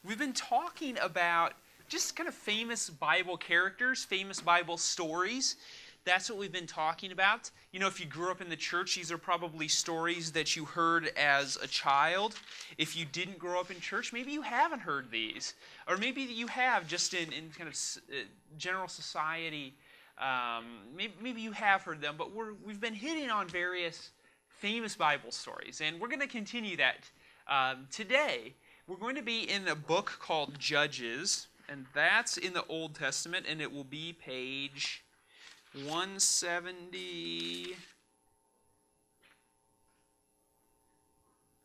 we've been talking about just kind of famous Bible characters, famous Bible stories. That's what we've been talking about. You know, if you grew up in the church, these are probably stories that you heard as a child. If you didn't grow up in church, maybe you haven't heard these. Or maybe you have just in kind of general society. Maybe you have heard them, but we've been hitting on various famous Bible stories. And we're going to continue that today. We're going to be in a book called Judges, and that's in the Old Testament, and it will be page 170,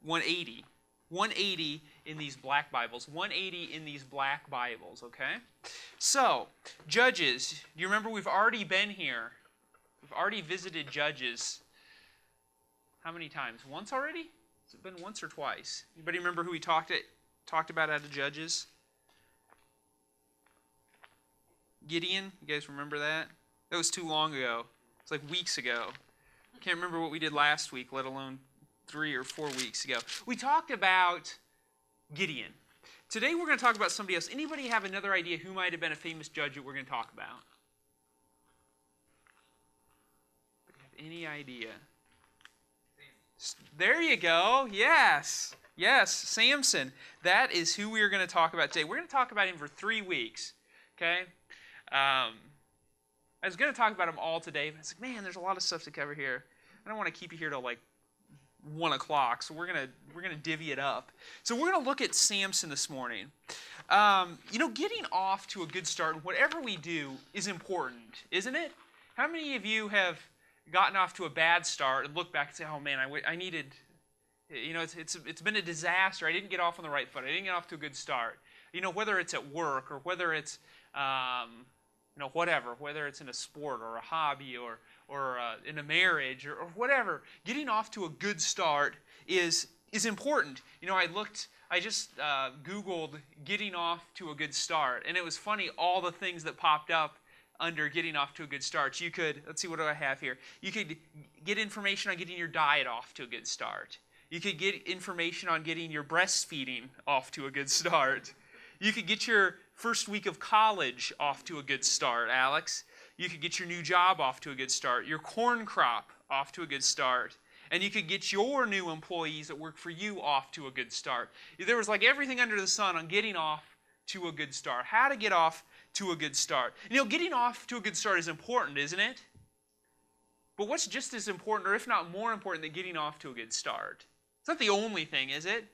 180. 180 in these black Bibles. 180 in these black Bibles, okay? So, Judges. Do you remember we've already been here? We've already visited Judges. How many times? Once already? Has it been once or twice? Anybody remember who we talked about out of Judges? Gideon? You guys remember that? That was too long ago. It's like weeks ago. Can't remember what we did last week, let alone 3 or 4 weeks ago. We talked about Gideon. Today we're going to talk about somebody else. Anybody have another idea who might have been a famous judge that we're going to talk about? Have any idea? There you go. Yes. Yes, Sampson. That is who we are going to talk about today. We're going to talk about him for 3 weeks. Okay? I was going to talk about him all today, but it's like, man, there's a lot of stuff to cover here. I don't want to keep you here till like 1 o'clock, so we're gonna divvy it up. So we're gonna look at Sampson this morning. Getting off to a good start, whatever we do, is important, isn't it? How many of you have gotten off to a bad start and look back and say, "Oh man, I needed," it's been a disaster. I didn't get off on the right foot. I didn't get off to a good start. Whether it's at work or whether it's whether it's in a sport or a hobby or in a marriage or whatever, getting off to a good start is important. I just Googled getting off to a good start, and it was funny, all the things that popped up under getting off to a good start. You could, let's see, what do I have here? You could get information on getting your diet off to a good start. You could get information on getting your breastfeeding off to a good start. You could get your first week of college off to a good start, Alex. You could get your new job off to a good start, your corn crop off to a good start, and you could get your new employees that work for you off to a good start. There was like everything under the sun on getting off to a good start, how to get off to a good start. Getting off to a good start is important, isn't it? But what's just as important, or if not more important, than getting off to a good start? It's not the only thing, is it?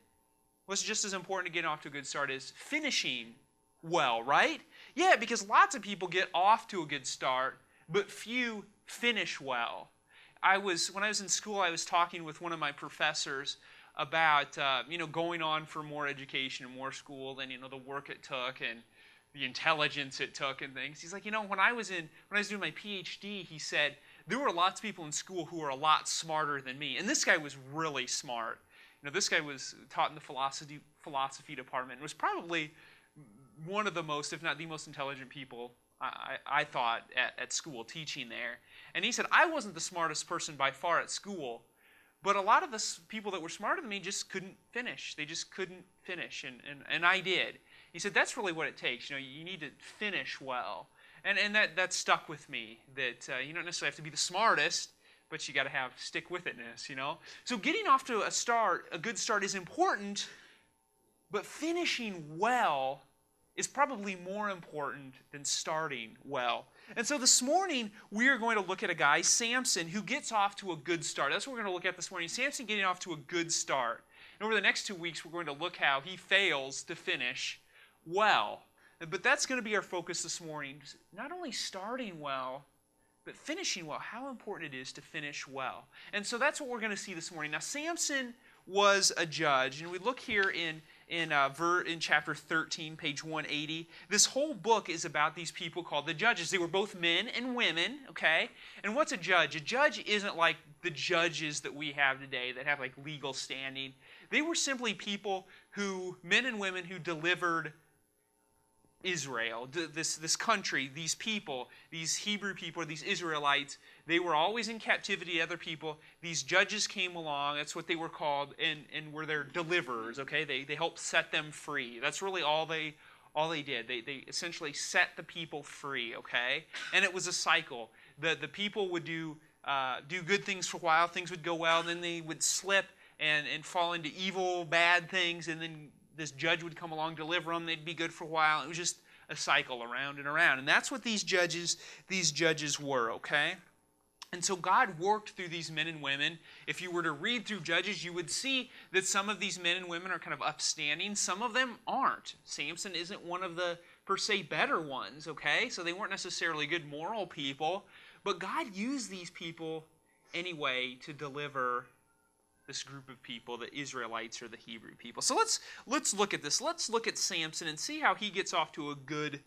What's just as important to getting off to a good start is finishing well, right? Yeah, because lots of people get off to a good start, but few finish well. When I was in school, I was talking with one of my professors about going on for more education and more school, and the work it took and the intelligence it took and things. He's like, when I was doing my PhD, he said there were lots of people in school who were a lot smarter than me, and this guy was really smart. This guy was taught in the philosophy department and was probably one of the most, if not the most intelligent people I thought at school, teaching there. And he said, I wasn't the smartest person by far at school, but a lot of the people that were smarter than me just couldn't finish. They just couldn't finish, and I did. He said, that's really what it takes. You need to finish well. And that stuck with me, that you don't necessarily have to be the smartest, but you got to have stick-with-itness, So getting off to a good start is important, but finishing well is probably more important than starting well. And so this morning, we are going to look at a guy, Sampson, who gets off to a good start. That's what we're going to look at this morning. Sampson getting off to a good start. And over the next 2 weeks, we're going to look how he fails to finish well. But that's going to be our focus this morning. Not only starting well, but finishing well. How important it is to finish well. And so that's what we're going to see this morning. Now, Sampson was a judge. And we look here in chapter 13, page 180. This whole book is about these people called the judges. They were both men and women, okay? And what's a judge? A judge isn't like the judges that we have today that have like legal standing. They were simply people men and women who delivered Israel, this country, these people, these Hebrew people, these Israelites, they were always in captivity to other people. These judges came along, that's what they were called, and were their deliverers, okay? They helped set them free. That's really all they did. They essentially set the people free, okay? And it was a cycle. The people would do good things for a while, things would go well, and then they would slip and fall into evil, bad things, and then this judge would come along, deliver them, they'd be good for a while. It was just a cycle around and around. And that's what these judges were, okay? And so God worked through these men and women. If you were to read through Judges, you would see that some of these men and women are kind of upstanding. Some of them aren't. Samson isn't one of the, per se, better ones, okay? So they weren't necessarily good moral people. But God used these people anyway to deliver this group of people, the Israelites or the Hebrew people. So let's look at this. Let's look at Samson and see how he gets off to a good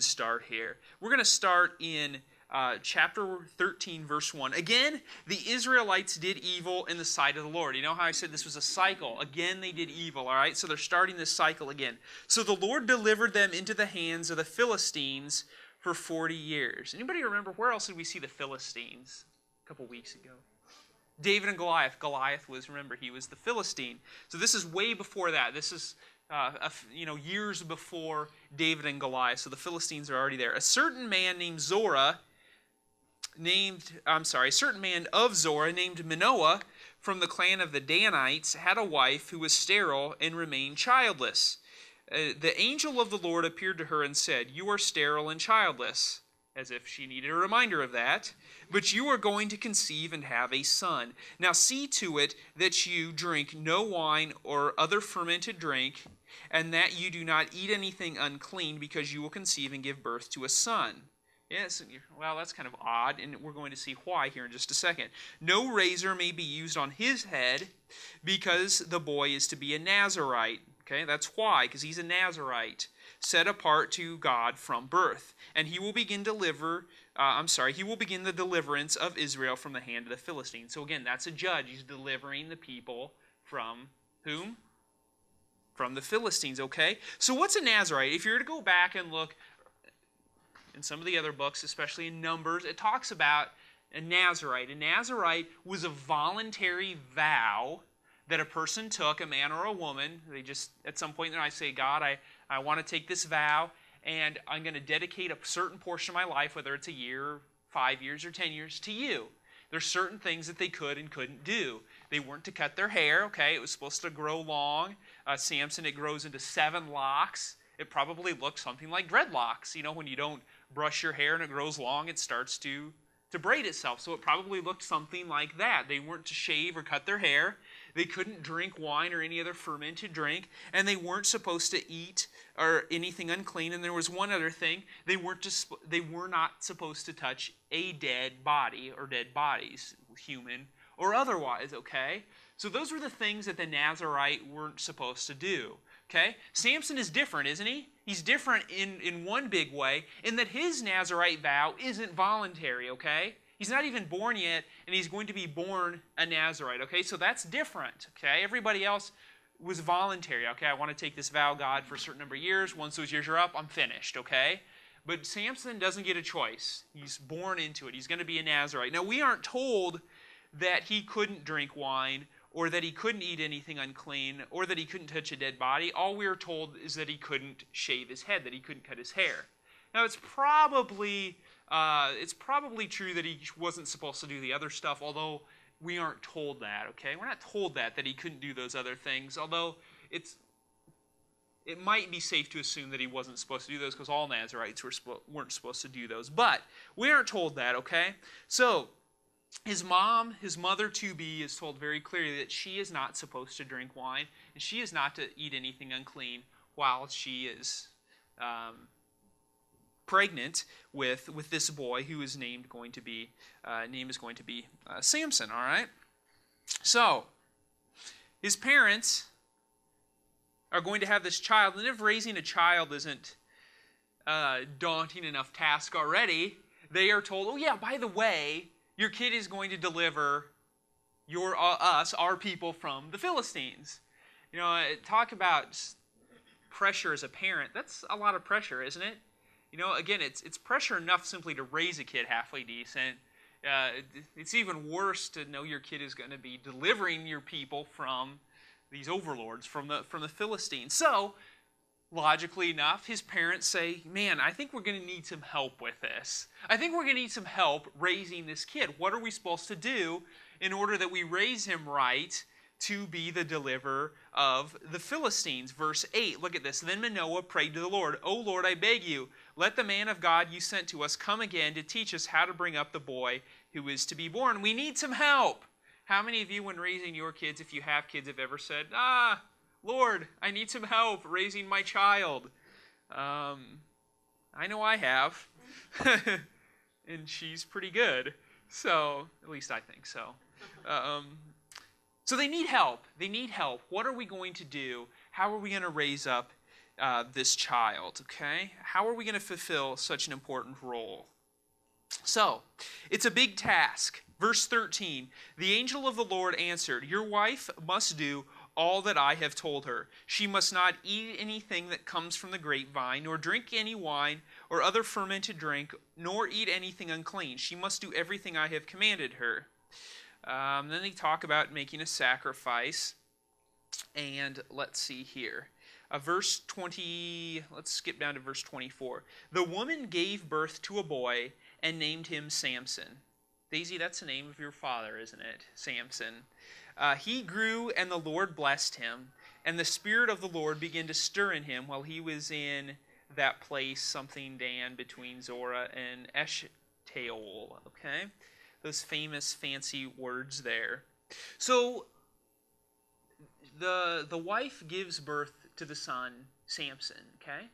start here. We're going to start in chapter 13, verse 1. Again, the Israelites did evil in the sight of the Lord. You know how I said this was a cycle? Again, they did evil, all right? So they're starting this cycle again. So the Lord delivered them into the hands of the Philistines for 40 years. Anybody remember where else did we see the Philistines a couple weeks ago? David and Goliath. Goliath was, remember, he was the Philistine. So this is way before that. This is years before David and Goliath. So the Philistines are already there. A certain man of Zorah named Manoah from the clan of the Danites had a wife who was sterile and remained childless. The angel of the Lord appeared to her and said, "You are sterile and childless," as if she needed a reminder of that. "But you are going to conceive and have a son. Now see to it that you drink no wine or other fermented drink, and that you do not eat anything unclean, because you will conceive and give birth to a son." Yes, well, that's kind of odd, and we're going to see why here in just a second. "No razor may be used on his head, because the boy is to be a Nazirite." Okay, that's why, because he's a Nazirite, set apart to God from birth. "And he will begin the deliverance of Israel from the hand of the Philistines." So again, that's a judge. He's delivering the people from whom? From the Philistines, okay? So what's a Nazirite? If you were to go back and look in some of the other books, especially in Numbers, it talks about a Nazirite. A Nazirite was a voluntary vow that a person took, a man or a woman. They just, at some point in their life, say, "God, I want to take this vow, and I'm going to dedicate a certain portion of my life, whether it's a year, 5 years, or 10 years, to you." There's certain things that they could and couldn't do. They weren't to cut their hair, okay? It was supposed to grow long. Samson, it grows into 7 locks. It probably looks something like dreadlocks. You know, when you don't brush your hair and it grows long, it starts to braid itself. So it probably looked something like that. They weren't to shave or cut their hair. They couldn't drink wine or any other fermented drink. And they weren't supposed to eat or anything unclean. And there was one other thing. They were not supposed to touch a dead body or dead bodies, human or otherwise, okay? So those were the things that the Nazirite weren't supposed to do. Okay? Samson is different, isn't he? He's different in one big way, in that his Nazirite vow isn't voluntary, okay? He's not even born yet, and he's going to be born a Nazirite, okay? So that's different, okay? Everybody else was voluntary, okay? I want to take this vow, God, for a certain number of years. Once those years are up, I'm finished, okay? But Samson doesn't get a choice. He's born into it. He's going to be a Nazirite. Now, we aren't told that he couldn't drink wine, or that he couldn't eat anything unclean, or that he couldn't touch a dead body. All we're told is that he couldn't shave his head, that he couldn't cut his hair. Now, it's probably true that he wasn't supposed to do the other stuff, although we aren't told that, okay? We're not told that he couldn't do those other things, although it might be safe to assume that he wasn't supposed to do those, because all Nazirites weren't supposed to do those. But we aren't told that, okay? So his mother-to-be, is told very clearly that she is not supposed to drink wine, and she is not to eat anything unclean while she is pregnant with this boy who is named is going to be Samson. All right. So his parents are going to have this child, and if raising a child isn't a daunting enough task already, they are told, "Oh yeah, by the way, your kid is going to deliver our people, from the Philistines." You know, talk about pressure as a parent, that's a lot of pressure, isn't it? Again, it's pressure enough simply to raise a kid halfway decent. It's even worse to know your kid is going to be delivering your people from these overlords, from the Philistines. So, logically enough, his parents say, man, I think we're going to need some help with this. I think we're going to need some help raising this kid. What are we supposed to do in order that we raise him right to be the deliverer of the Philistines? Verse 8, look at this. Then Manoah prayed to the Lord, O Lord, I beg you, let the man of God you sent to us come again to teach us how to bring up the boy who is to be born. We need some help. How many of you, when raising your kids, if you have kids, have ever said, Lord, I need some help raising my child? I know I have. And she's pretty good. So, at least I think so. So they need help. They need help. What are we going to do? How are we going to raise up this child? Okay? How are we going to fulfill such an important role? So, it's a big task. Verse 13, the angel of the Lord answered, your wife must do all that I have told her. She must not eat anything that comes from the grapevine, nor drink any wine or other fermented drink, nor eat anything unclean. She must do everything I have commanded her. Then they talk about making a sacrifice. And let's see here. Verse 20, let's skip down to verse 24. The woman gave birth to a boy and named him Sampson. Daisy, that's the name of your father, isn't it? Sampson. He grew, and the Lord blessed him, and the Spirit of the Lord began to stir in him while he was in that place, something Dan, between Zorah and Eshtaol. Okay? Those famous, fancy words there. So, the wife gives birth to the son, Sampson, okay?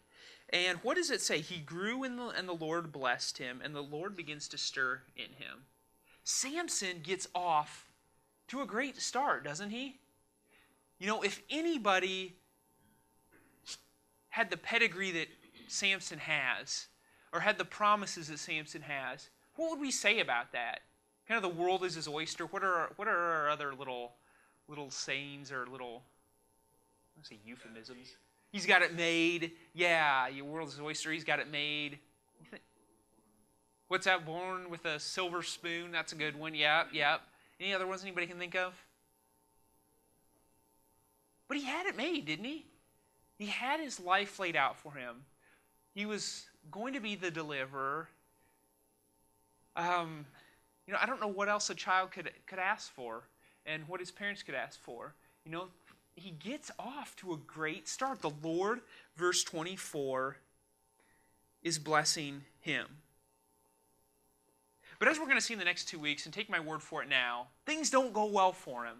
And what does it say? He grew, and the Lord blessed him, and the Lord begins to stir in him. Samson gets off to a great start, doesn't he? If anybody had the pedigree that Samson has, or had the promises that Samson has, what would we say about that? Kind of the world is his oyster. What are our other little sayings or little, let's say, euphemisms? He's got it made. Yeah, your world is his oyster. He's got it made. What's that? Born with a silver spoon. That's a good one. Yep. Any other ones anybody can think of? But he had it made, didn't he? He had his life laid out for him. He was going to be the deliverer. I don't know what else a child could ask for, and what his parents could ask for. He gets off to a great start. The Lord, verse 24, is blessing him. But as we're going to see in the next 2 weeks, and take my word for it now, things don't go well for him.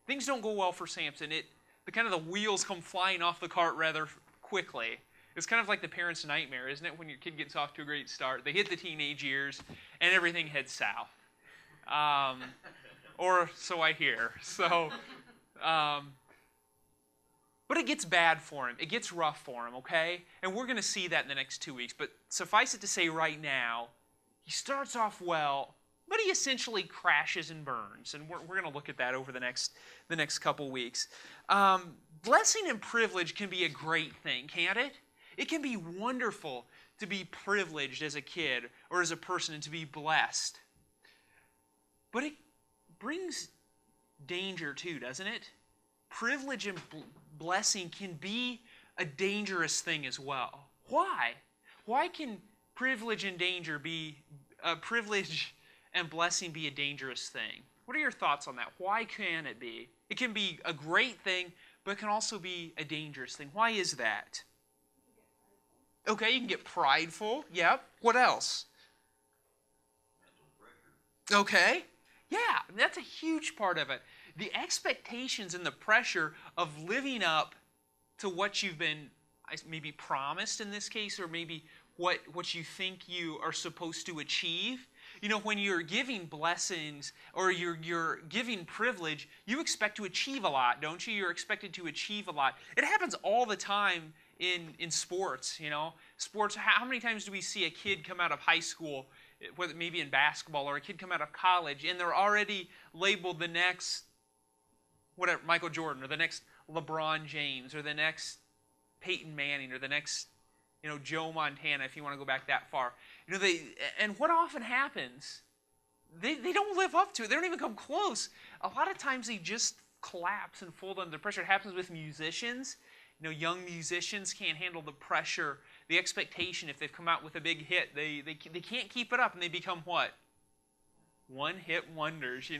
Things don't go well for Samson. The wheels come flying off the cart rather quickly. It's kind of like the parent's nightmare, isn't it? When your kid gets off to a great start, they hit the teenage years, and everything heads south. Or so I hear. But it gets bad for him. It gets rough for him, okay? And we're going to see that in the next 2 weeks. But suffice it to say right now, he starts off well, but he essentially crashes and burns. And we're going to look at that over the next couple weeks. Blessing and privilege can be a great thing, can't it? It can be wonderful to be privileged as a kid or as a person and to be blessed. But it brings danger too, doesn't it? Privilege and blessing can be a dangerous thing as well. Why? Why can privilege and blessing be a dangerous thing? What are your thoughts on that? Why can it be? It can be a great thing, but it can also be a dangerous thing. Why is that? Okay, you can get prideful. Yep. What else? Okay. Yeah, that's a huge part of it. The expectations and the pressure of living up to what you've been maybe promised in this case, or maybe what you think you are supposed to achieve. When you're giving blessings or you're giving privilege, you expect to achieve a lot, don't you? You're expected to achieve a lot. It happens all the time in sports, Sports, how many times do we see a kid come out of high school, whether maybe in basketball, or a kid come out of college, and they're already labeled the next, whatever, Michael Jordan, or the next LeBron James, or the next Peyton Manning or the next, Joe Montana, if you want to go back that far. And what often happens, they don't live up to it. They don't even come close. A lot of times they just collapse and fold under the pressure. It happens with musicians. Young musicians can't handle the pressure, the expectation. If they've come out with a big hit, they can't keep it up, and they become what? One-hit wonders, You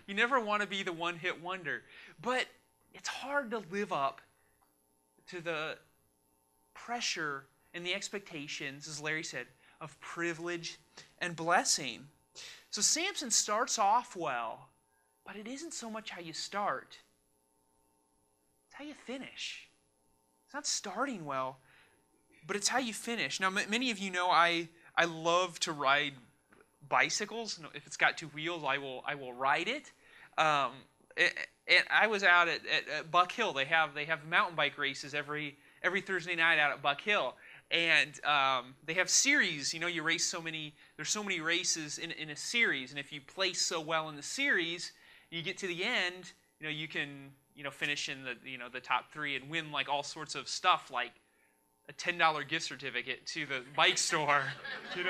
never want to be the one-hit wonder. But it's hard to live up to the pressure and the expectations, as Larry said, of privilege and blessing. So Samson starts off well, but it isn't so much how you start. It's how you finish. It's not starting well, but it's how you finish. Now, many of you know I love to ride bicycles. If it's got two wheels, I will ride it. And I was out at Buck Hill. They have mountain bike races every Thursday night out at Buck Hill. And they have series. You race so many. There's so many races in a series, and if you place so well in the series, you get to the end. You can finish in the top 3 and win like all sorts of stuff, like a $10 gift certificate to the bike store.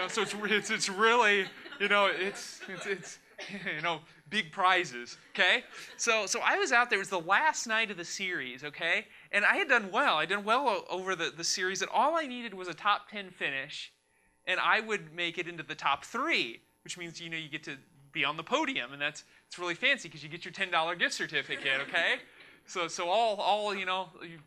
So it's really it's big prizes. Okay, so I was out there. It was the last night of the series. Okay. And I had done well. I did well over the series, and all I needed was a top 10 finish, and I would make it into the top 3, which means, you get to be on the podium, and it's really fancy because you get your $10 gift certificate, okay? So all you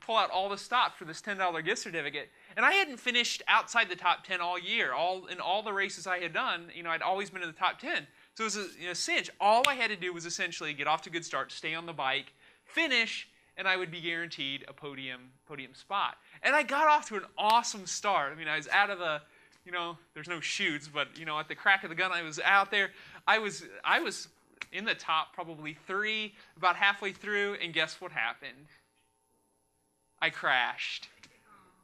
pull out all the stops for this $10 gift certificate, and I hadn't finished outside the top 10 all year. In all the races I had done, I'd always been in the top 10. So it was a cinch. All I had to do was essentially get off to a good start, stay on the bike, finish, and I would be guaranteed a podium spot. And I got off to an awesome start. I was out of the, there's no chutes, but, at the crack of the gun, I was out there. I was in the top probably 3, about halfway through, and guess what happened? I crashed.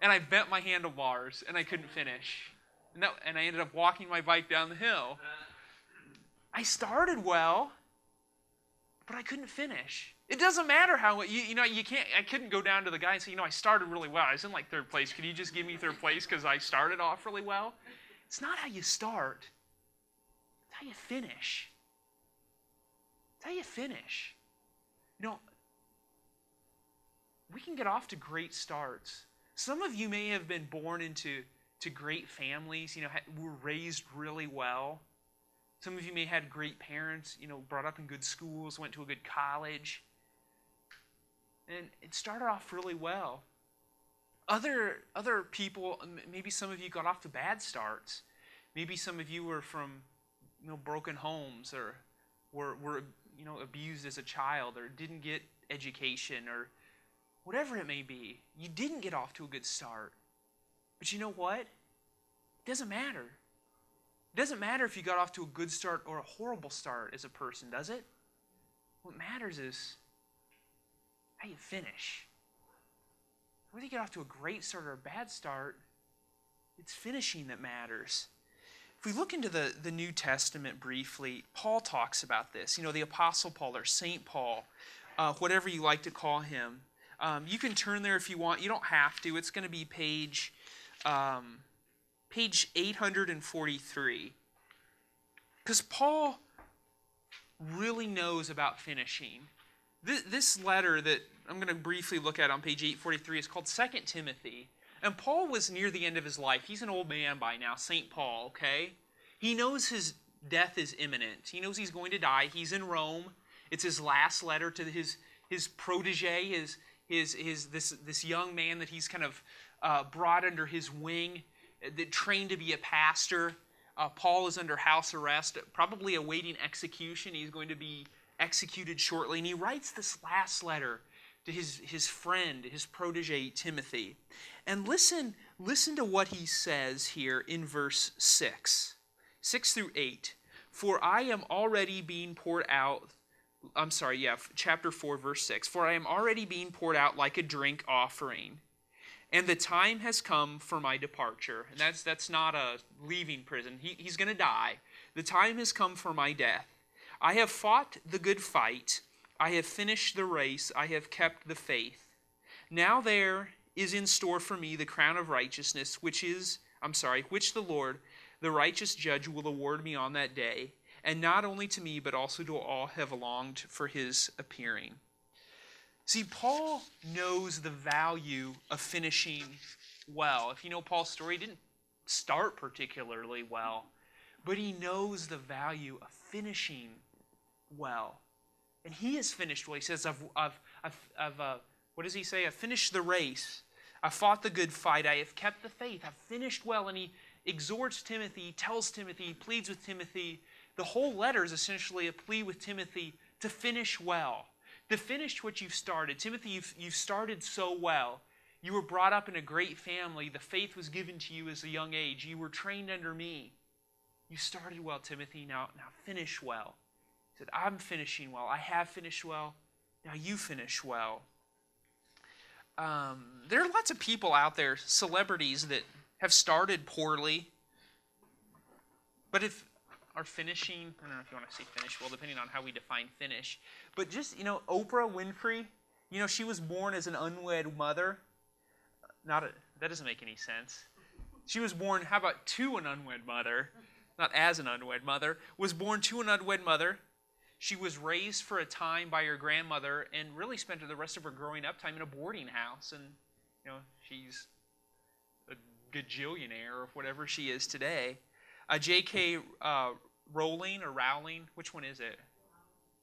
And I bent my handlebars, and I couldn't finish. And I ended up walking my bike down the hill. I started well, but I couldn't finish. It doesn't matter how you can't. I couldn't go down to the guy and say, I started really well. I was in like 3rd place. Could you just give me 3rd place because I started off really well? It's not how you start. It's how you finish. It's how you finish. We can get off to great starts. Some of you may have been born into great families. Were raised really well. Some of you may have had great parents. Brought up in good schools, went to a good college. And it started off really well. Other people, maybe some of you got off to bad starts. Maybe some of you were from broken homes, or were abused as a child, or didn't get education, or whatever it may be. You didn't get off to a good start. But you know what? It doesn't matter. It doesn't matter if you got off to a good start or a horrible start as a person, does it? What matters is how you finish. Whether you get off to a great start or a bad start, it's finishing that matters. If we look into the New Testament briefly, Paul talks about this. The Apostle Paul or Saint Paul, whatever you like to call him. You can turn there if you want. You don't have to. It's going to be page 843. Because Paul really knows about finishing. This letter that I'm going to briefly look at on page 843 is called 2 Timothy. And Paul was near the end of his life. He's an old man by now, St. Paul, okay? He knows his death is imminent. He knows he's going to die. He's in Rome. It's his last letter to his protege, this young man that he's kind of brought under his wing, that trained to be a pastor. Paul is under house arrest, probably awaiting execution. He's going to be executed shortly. And he writes this last letter to his friend, his protege, Timothy. And listen to what he says here in verse 6 through 8. For I am already being poured out, chapter 4, verse 6. For I am already being poured out like a drink offering, and the time has come for my departure. And that's not a leaving prison. He's going to die. The time has come for my death. I have fought the good fight. I have finished the race. I have kept the faith. Now there is in store for me the crown of righteousness, which the Lord, the righteous judge, will award me on that day, and not only to me, but also to all who have longed for his appearing. See, Paul knows the value of finishing well. If you know Paul's story, he didn't start particularly well, but he knows the value of finishing well. And he has finished well. He says, what does he say? I've finished the race. I've fought the good fight. I have kept the faith. I've finished well. And he exhorts Timothy, tells Timothy, pleads with Timothy. The whole letter is essentially a plea with Timothy to finish well, to finish what you've started. Timothy, you've started so well. You were brought up in a great family. The faith was given to you as a young age. You were trained under me. You started well, Timothy. Now finish well. He said, I'm finishing well. I have finished well. Now you finish well. There are lots of people out there, celebrities, that have started poorly, but are finishing, I don't know if you want to say finish well, depending on how we define finish, but just, Oprah Winfrey, she was born as an unwed mother. That doesn't make any sense. She was born, how about to an unwed mother, not as an unwed mother, was born to an unwed mother. She was raised for a time by her grandmother and really spent the rest of her growing up time in a boarding house. And, she's a gajillionaire or whatever she is today. J.K. Rowling, which one is it?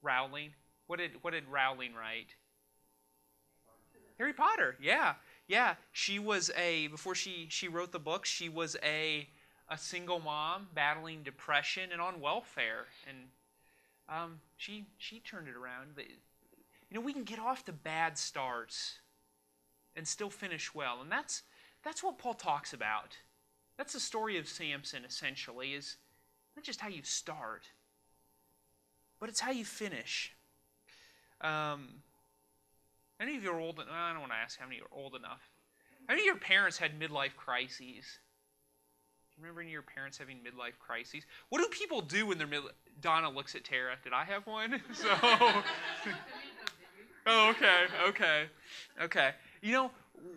Rowling. What did Rowling write? Harry Potter, yeah. Yeah, she was before she wrote the book, she was a single mom battling depression and on welfare. And she turned it around. We can get off to bad starts and still finish well. And that's what Paul talks about. That's the story of Sampson, essentially, is not just how you start, but it's how you finish. Any of you are old enough? I don't want to ask how many are old enough. How many of your parents had midlife crises? Remember any of your parents having midlife crises? What do people do when they're Donna looks at Tara. Did I have one? So. Oh, okay.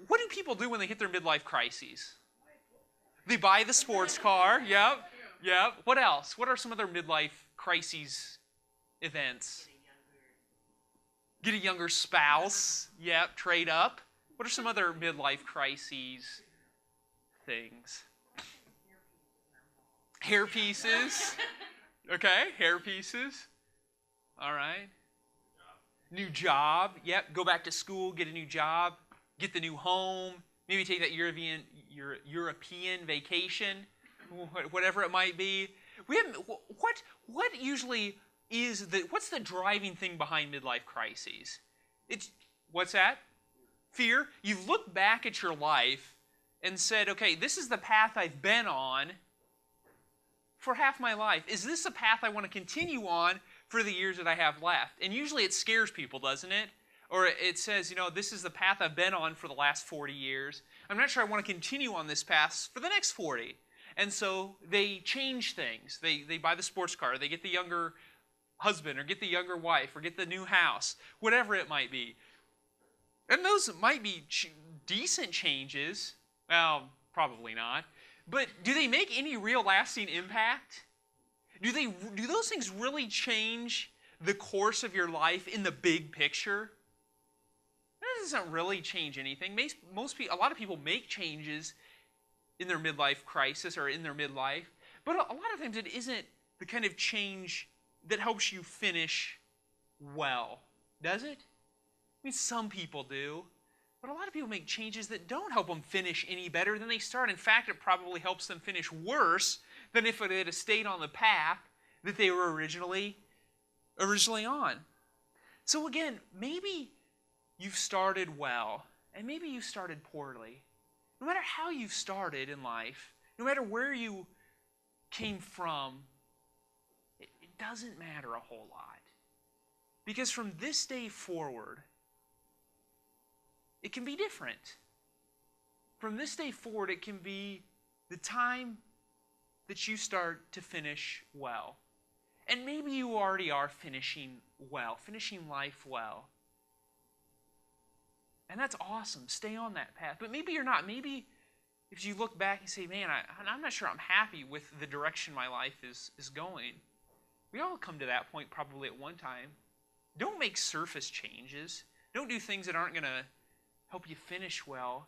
What do people do when they hit their midlife crises? They buy the sports car. Yep. What else? What are some other midlife crises events? Get a younger spouse. Yep. Trade up. What are some other midlife crises things? Hair pieces. Okay, hair pieces. All right. New job. Yep, go back to school, get a new job, get the new home, maybe take that European vacation, whatever it might be. What usually is what's the driving thing behind midlife crises? What's that? Fear. You've looked back at your life and said, okay, this is the path I've been on for half my life. Is this a path I want to continue on for the years that I have left? And usually it scares people, doesn't it? Or it says, this is the path I've been on for the last 40 years. I'm not sure I want to continue on this path for the next 40. And so they change things. They buy the sports car, they get the younger husband, or get the younger wife, or get the new house, whatever it might be. And those might be decent changes. Well, probably not. But do they make any real lasting impact? Do those things really change the course of your life in the big picture? That doesn't really change anything. A lot of people make changes in their midlife crisis or in their midlife, but a lot of times it isn't the kind of change that helps you finish well, does it? I mean, some people do. But a lot of people make changes that don't help them finish any better than they start. In fact, it probably helps them finish worse than if it had stayed on the path that they were originally on. So again, maybe you've started well, and maybe you started poorly. No matter how you've started in life, no matter where you came from, it doesn't matter a whole lot. Because from this day forward, it can be different. From this day forward, it can be the time that you start to finish well. And maybe you already are finishing well, finishing life well. And that's awesome. Stay on that path. But maybe you're not. Maybe if you look back and say, man, I'm not sure I'm happy with the direction my life is going. We all come to that point probably at one time. Don't make surface changes. Don't do things that aren't going to help you finish well.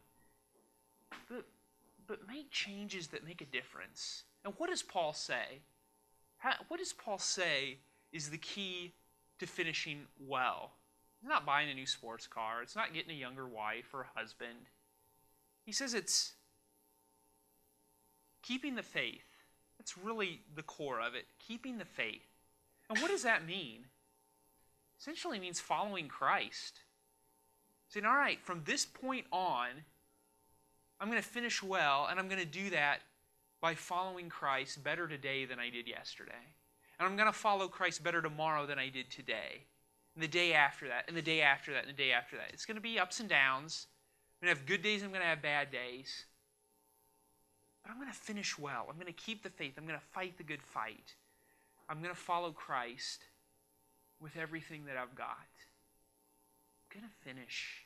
But make changes that make a difference. And what does Paul say? What does Paul say is the key to finishing well? It's not buying a new sports car. It's not getting a younger wife or husband. He says it's keeping the faith. That's really the core of it. Keeping the faith. And what does that mean? Essentially means following Christ. Saying, all right, from this point on, I'm going to finish well, and I'm going to do that by following Christ better today than I did yesterday. And I'm going to follow Christ better tomorrow than I did today. And the day after that, and the day after that, and the day after that. It's going to be ups and downs. I'm going to have good days, I'm going to have bad days. But I'm going to finish well. I'm going to keep the faith. I'm going to fight the good fight. I'm going to follow Christ with everything that I've got. I'm going to finish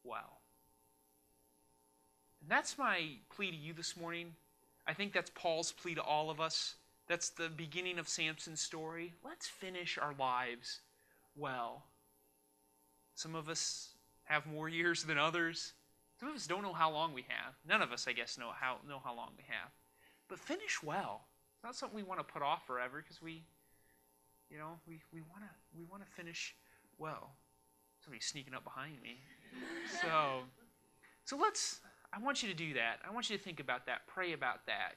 well. And that's my plea to you this morning. I think that's Paul's plea to all of us. That's the beginning of Samson's story. Let's finish our lives well. Some of us have more years than others. Some of us don't know how long we have. None of us, I guess, know how long we have. But finish well. It's not something we want to put off forever because we want to finish well. Somebody's sneaking up behind me. So I want you to do that. I want you to think about that. Pray about that.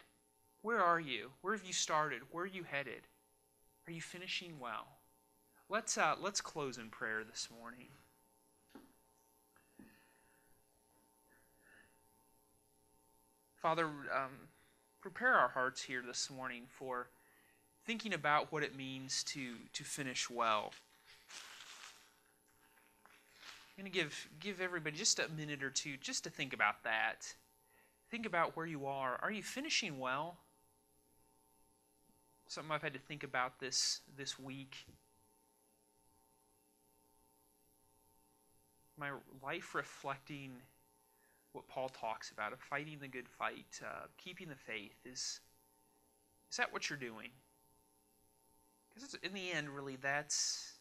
Where are you? Where have you started? Where are you headed? Are you finishing well? Let's close in prayer this morning. Father, prepare our hearts here this morning for thinking about what it means to finish well. I'm going to give everybody just a minute or two just to think about that. Think about where you are. Are you finishing well? Something I've had to think about this week. My life reflecting what Paul talks about, of fighting the good fight, keeping the faith. Is that what you're doing? Because in the end, really, that's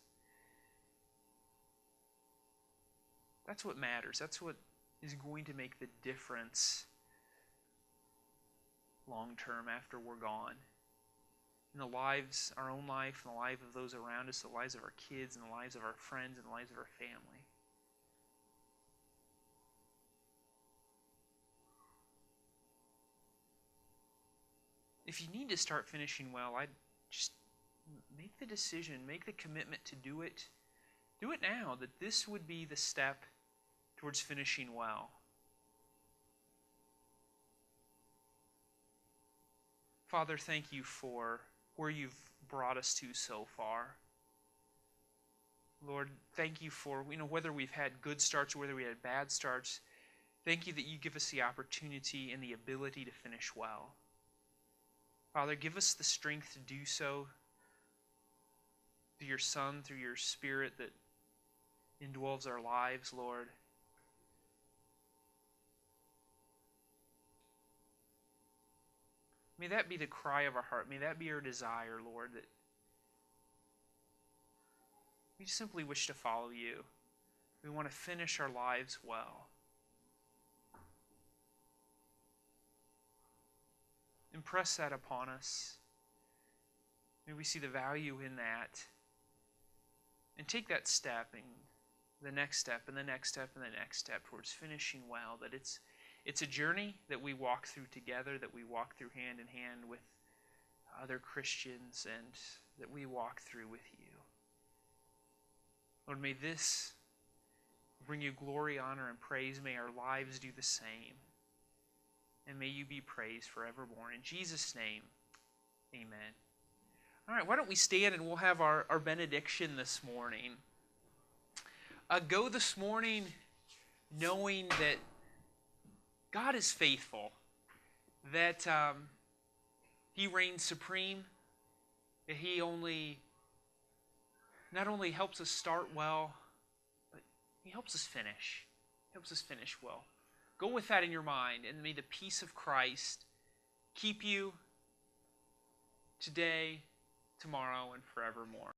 what matters. That's what is going to make the difference long term after we're gone. In the lives, our own life, and the life of those around us, the lives of our kids, and the lives of our friends, and the lives of our family. If you need to start finishing well, I'd just make the decision, make the commitment to do it. Do it now, that this would be the step towards finishing well. Father, thank you for where you've brought us to so far. Lord, thank you for, whether we've had good starts or whether we had bad starts, thank you that you give us the opportunity and the ability to finish well. Father, give us the strength to do so through your Son, through your Spirit that indwells our lives, Lord. May that be the cry of our heart. May that be our desire, Lord, that we simply wish to follow you. We want to finish our lives well. Impress that upon us. May we see the value in that. And take that step, and the next step, and the next step, and the next step towards finishing well. That it's a journey that we walk through together, that we walk through hand in hand with other Christians, and that we walk through with you. Lord, may this bring you glory, honor, and praise. May our lives do the same. And may you be praised forevermore. In Jesus' name, amen. All right, why don't we stand and we'll have our benediction this morning. Go this morning knowing that God is faithful, that He reigns supreme, that He not only helps us start well, but He helps us finish. helps us finish well. Go with that in your mind, and may the peace of Christ keep you today, tomorrow, and forevermore.